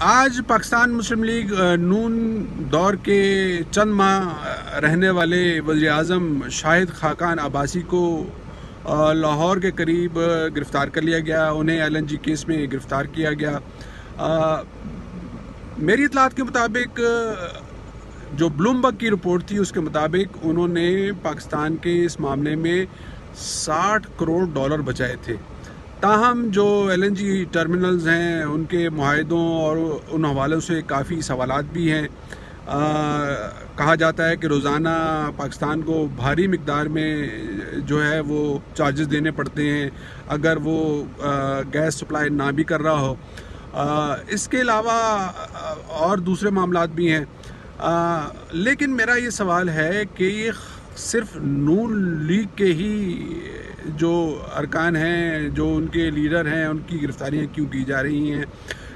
آج پاکستان مسلم لیگ نون دور کے چند ماہ رہنے والے وزیر اعظم شاہد خاقان عباسی کو لاہور کے قریب گرفتار کر لیا گیا. انہیں LNG کیس میں گرفتار کیا گیا. میری اطلاعات کے مطابق جو بلومبرگ کی رپورٹ تھی اس کے مطابق انہوں نے پاکستان کے اس معاملے میں $60 کروڑ بچائے تھے. تاہم جو LNG ٹرمینلز ہیں ان کے معاہدوں اور ان حوالوں سے کافی سوالات بھی ہیں. کہا جاتا ہے کہ روزانہ پاکستان کو بھاری مقدار میں جو ہے وہ چارجز دینے پڑتے ہیں اگر وہ گیس سپلائی نہ بھی کر رہا ہو. اس کے علاوہ اور دوسرے معاملات بھی ہیں. لیکن میرا یہ سوال ہے کہ یہ صرف نون لیگ کے ہی جو ارکان ہیں، جو ان کے لیڈر ہیں، ان کی گرفتاریاں کیوں کی جا رہی ہیں؟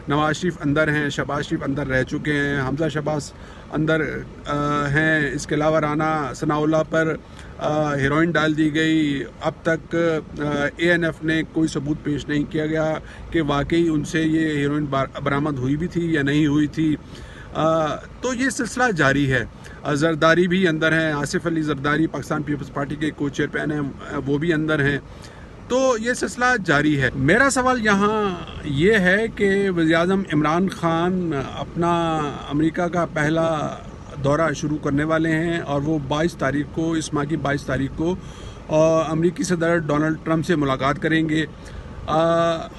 نواز شریف اندر ہیں، شہباز شریف اندر رہ چکے ہیں، حمزہ شہباز اندر ہیں. اس کے علاوہ رانا ثناء اللہ پر ہیروئن ڈال دی گئی. اب تک ANF نے کوئی ثبوت پیش نہیں کیا گیا کہ واقعی ان سے یہ ہیروئن برآمد ہوئی بھی تھی یا نہیں ہوئی تھی. تو یہ سلسلہ جاری ہے. زرداری بھی اندر ہیں، آصف علی زرداری پاکستان پیپلز پارٹی کے کو چیئرمین ہیں، وہ بھی اندر ہیں. تو یہ سلسلہ جاری ہے. میرا سوال یہاں یہ ہے کہ وزیر اعظم عمران خان اپنا امریکہ کا پہلا دورہ شروع کرنے والے ہیں اور وہ 22 تاریخ کو، اس ماہ کی 22 تاریخ کو امریکی صدر ڈونلڈ ٹرمپ سے ملاقات کریں گے.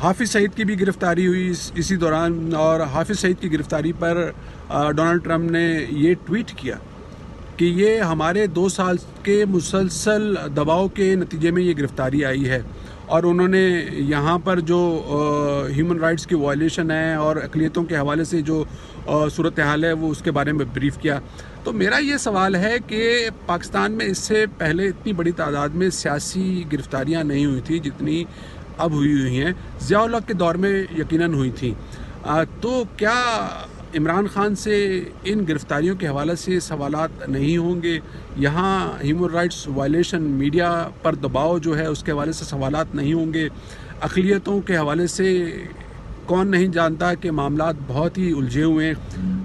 حافظ سعید کی بھی گرفتاری ہوئی اسی دوران، اور حافظ سعید کی گرفتاری پر ڈونلڈ ٹرمپ نے یہ ٹویٹ کیا کہ یہ ہمارے 2 سال کے مسلسل دباؤ کے نتیجے میں یہ گرفتاری آئی ہے، اور انہوں نے یہاں پر جو ہیومن رائٹس کی وائلیشن ہے اور اقلیتوں کے حوالے سے جو صورتحال ہے وہ اس کے بارے میں بریف کیا. تو میرا یہ سوال ہے کہ پاکستان میں اس سے پہلے اتنی بڑی تعداد میں سیاسی گرفتاریاں نہیں ہوئی تھی جتنی اب ہوئی ہیں. ضیاء الحق کے دور میں یقیناً ہوئی تھیں. تو کیا عمران خان سے ان گرفتاریوں کے حوالے سے سوالات نہیں ہوں گے؟ یہاں ہیومن رائٹس وائلیشن، میڈیا پر دباؤ جو ہے اس کے حوالے سے سوالات نہیں ہوں گے؟ اقلیتوں کے حوالے سے کون نہیں جانتا کہ معاملات بہت ہی الجھے ہوئے ہیں،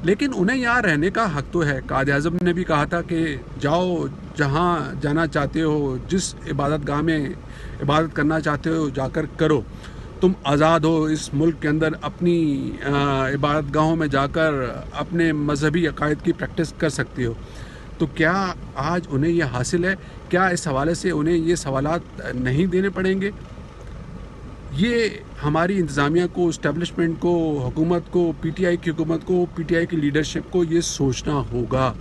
لیکن انہیں یہاں رہنے کا حق تو ہے. قائد اعظم نے بھی کہا تھا کہ جاؤ جہاں جانا چاہتے ہو، جس عبادت گاہ میں عبادت کرنا چاہتے ہو جا کر کرو. تم آزاد ہو اس ملک کے اندر، اپنی عبادت گاہوں میں جا کر اپنے مذہبی عقائد کی پریکٹس کر سکتے ہو. تو کیا آج انہیں یہ حاصل ہے؟ کیا اس حوالے سے انہیں یہ سوالات نہیں دینے پڑیں گے؟ یہ ہماری انتظامیہ کو، اسٹیبلشمنٹ کو، حکومت کو، PTI کی حکومت کو، PTI کی لیڈرشپ کو یہ سوچنا ہوگا.